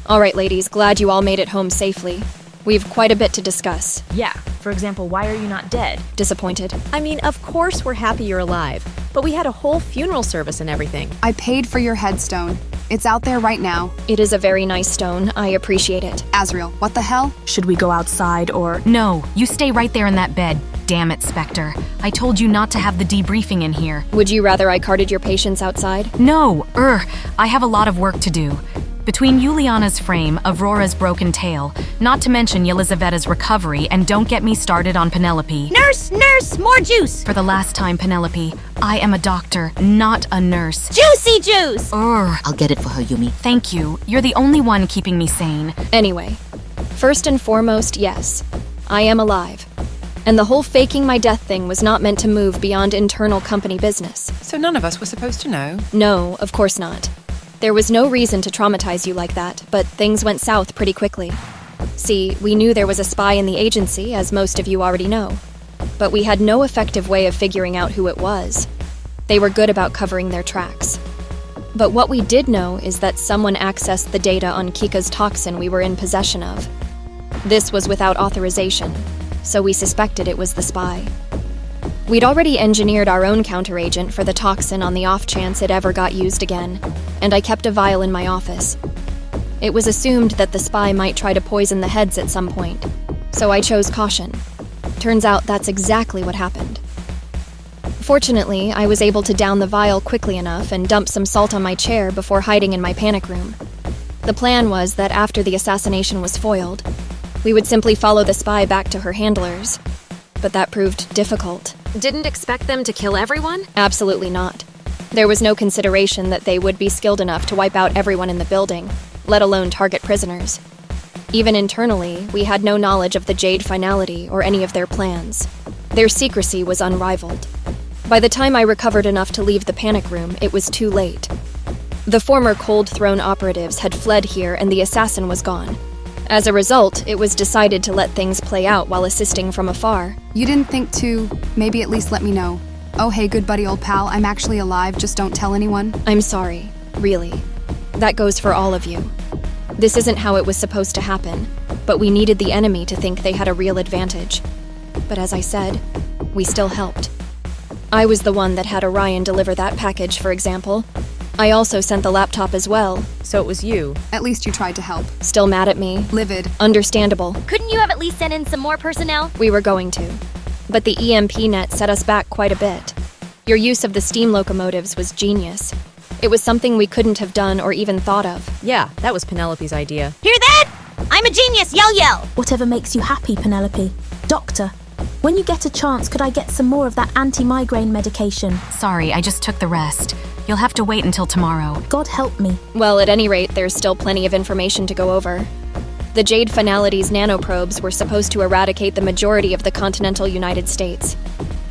All right, ladies, glad you all made it home safely. We've quite a bit to discuss. Yeah, for example, why are you not dead? Disappointed. I mean, of course we're happy you're alive, but we had a whole funeral service and everything. I paid for your headstone. It's out there right now. It is a very nice stone. I appreciate it. Azrael, what the hell? Should we go outside or... No, you stay right there in that bed. Damn it, Spectre. I told you not to have the debriefing in here. Would you rather I carted your patients outside? No, I have a lot of work to do. Between Juliana's frame, Aurora's broken tail, not to mention Yelizaveta's recovery, and don't get me started on Penelope. Nurse! Nurse! More juice! For the last time, Penelope, I am a doctor, not a nurse. Juicy juice! I'll get it for her, Yumi. Thank you. You're the only one keeping me sane. Anyway, first and foremost, yes, I am alive. And the whole faking my death thing was not meant to move beyond internal company business. So none of us were supposed to know? No, of course not. There was no reason to traumatize you like that, but things went south pretty quickly. See, we knew there was a spy in the agency, as most of you already know. But we had no effective way of figuring out who it was. They were good about covering their tracks. But what we did know is that someone accessed the data on Kika's toxin we were in possession of. This was without authorization, so we suspected it was the spy. We'd already engineered our own counteragent for the toxin on the off chance it ever got used again, and I kept a vial in my office. It was assumed that the spy might try to poison the heads at some point, so I chose caution. Turns out that's exactly what happened. Fortunately, I was able to down the vial quickly enough and dump some salt on my chair before hiding in my panic room. The plan was that after the assassination was foiled, we would simply follow the spy back to her handlers. But that proved difficult. Didn't expect them to kill everyone? Absolutely not. There was no consideration that they would be skilled enough to wipe out everyone in the building, let alone target prisoners. Even internally, we had no knowledge of the Jade finality or any of their plans. Their secrecy was unrivaled. By the time I recovered enough to leave the panic room, it was too late. The former Cold Throne operatives had fled here and the assassin was gone. As a result, it was decided to let things play out while assisting from afar. You didn't think to maybe at least let me know. Oh, hey, good buddy, old pal, I'm actually alive, just don't tell anyone. I'm sorry, really. That goes for all of you. This isn't how it was supposed to happen, but we needed the enemy to think they had a real advantage. But as I said, we still helped. I was the one that had Orion deliver that package, for example. I also sent the laptop as well. So it was you. At least you tried to help. Still mad at me? Livid. Understandable. Couldn't you have at least sent in some more personnel? We were going to. But the EMP net set us back quite a bit. Your use of the steam locomotives was genius. It was something we couldn't have done or even thought of. Yeah, that was Penelope's idea. Hear that? I'm a genius! Yell, yell! Whatever makes you happy, Penelope. Doctor, when you get a chance, could I get some more of that anti-migraine medication? Sorry, I just took the rest. You'll have to wait until tomorrow. God help me. Well, at any rate, there's still plenty of information to go over. The Jade Finality's nanoprobes were supposed to eradicate the majority of the continental United States.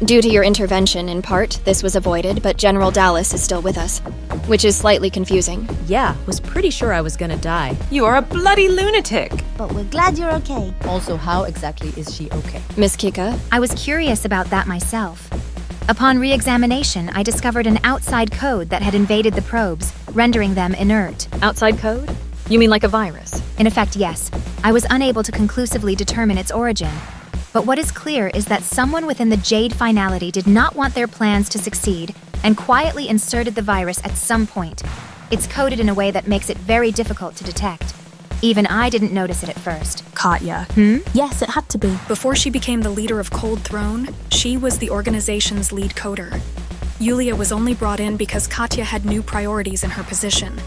Due to your intervention, in part, this was avoided, but General Dallas is still with us, which is slightly confusing. Yeah, was pretty sure I was gonna die. You are a bloody lunatic! But we're glad you're okay. Also, how exactly is she okay? Miss Kika? I was curious about that myself. Upon re-examination, I discovered an outside code that had invaded the probes, rendering them inert. Outside code? You mean like a virus? In effect, yes. I was unable to conclusively determine its origin. But what is clear is that someone within the Jade Finality did not want their plans to succeed and quietly inserted the virus at some point. It's coded in a way that makes it very difficult to detect. Even I didn't notice it at first. Katya. Yes, it had to be. Before she became the leader of Cold Throne, she was the organization's lead coder. Yulia was only brought in because Katya had new priorities in her position.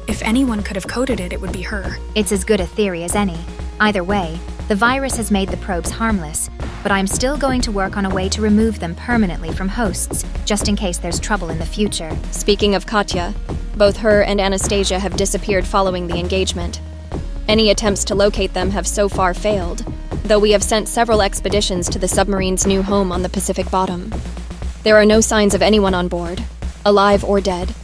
If anyone could have coded it, it would be her. It's as good a theory as any. Either way, the virus has made the probes harmless, but I'm still going to work on a way to remove them permanently from hosts, just in case there's trouble in the future. Speaking of Katya, both her and Anastasia have disappeared following the engagement. Any attempts to locate them have so far failed, though we have sent several expeditions to the submarine's new home on the Pacific bottom. There are no signs of anyone on board, alive or dead,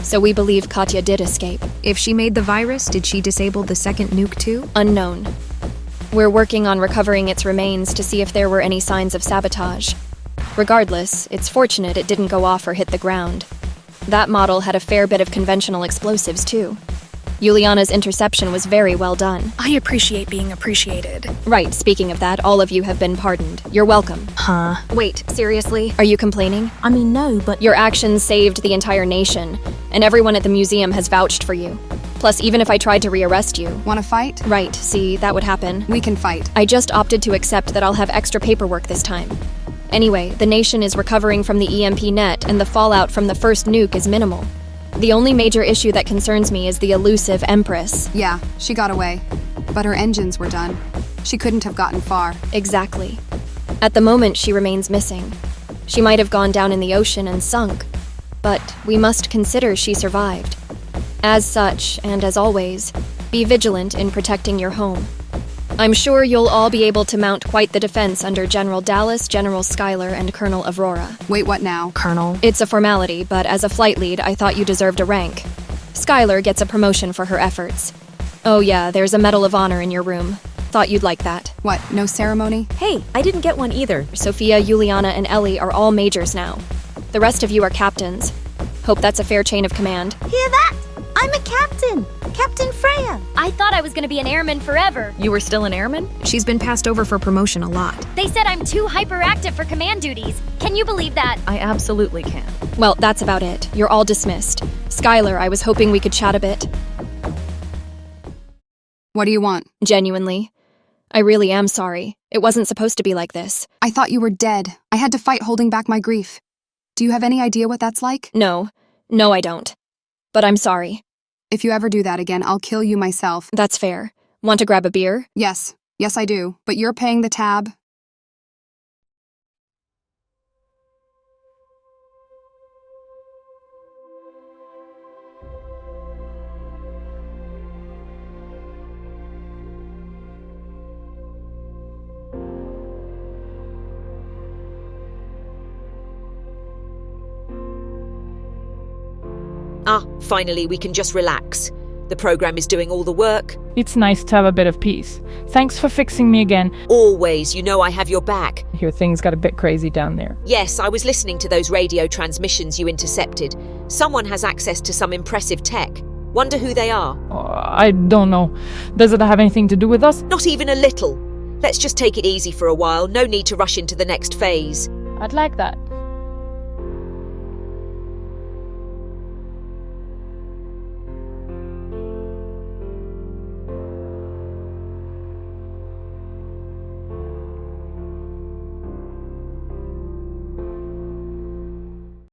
so we believe Katya did escape. If she made the virus, did she disable the second nuke too? Unknown. We're working on recovering its remains to see if there were any signs of sabotage. Regardless, it's fortunate it didn't go off or hit the ground. That model had a fair bit of conventional explosives too. Juliana's interception was very well done. I appreciate being appreciated. Right, speaking of that, all of you have been pardoned. You're welcome. Huh? Wait, seriously? Are you complaining? I mean, no, but Your actions saved the entire nation, and everyone at the museum has vouched for you. Plus, even if I tried to rearrest you... Want to fight? Right, see, that would happen. We can fight. I just opted to accept that I'll have extra paperwork this time. Anyway, the nation is recovering from the EMP net, and the fallout from the first nuke is minimal. The only major issue that concerns me is the elusive Empress. Yeah, she got away. But her engines were done. She couldn't have gotten far. Exactly. At the moment, she remains missing. She might have gone down in the ocean and sunk. But we must consider she survived. As such, and as always, be vigilant in protecting your home. I'm sure you'll all be able to mount quite the defense under General Dallas, General Schuyler, and Colonel Aurora. Wait, what now? Colonel. It's a formality, but as a flight lead, I thought you deserved a rank. Schuyler gets a promotion for her efforts. Oh yeah, there's a Medal of Honor in your room. Thought you'd like that. What, no ceremony? Hey, I didn't get one either. Sophia, Juliana, and Ellie are all majors now. The rest of you are captains. Hope that's a fair chain of command. Hear that? I'm a captain! Captain Freya! I thought I was gonna be an airman forever. You were still an airman? She's been passed over for promotion a lot. They said I'm too hyperactive for command duties. Can you believe that? I absolutely can. Well, that's about it. You're all dismissed. Schuyler, I was hoping we could chat a bit. What do you want? Genuinely. I really am sorry. It wasn't supposed to be like this. I thought you were dead. I had to fight holding back my grief. Do you have any idea what that's like? No. No, I don't. But I'm sorry. If you ever do that again, I'll kill you myself. That's fair. Want to grab a beer? Yes. Yes, I do. But you're paying the tab. Finally, we can just relax. The program is doing all the work. It's nice to have a bit of peace. Thanks for fixing me again. Always, you know I have your back. Here, things got a bit crazy down there. Yes, I was listening to those radio transmissions you intercepted. Someone has access to some impressive tech. Wonder who they are. I don't know. Does it have anything to do with us? Not even a little. Let's just take it easy for a while. No need to rush into the next phase. I'd like that.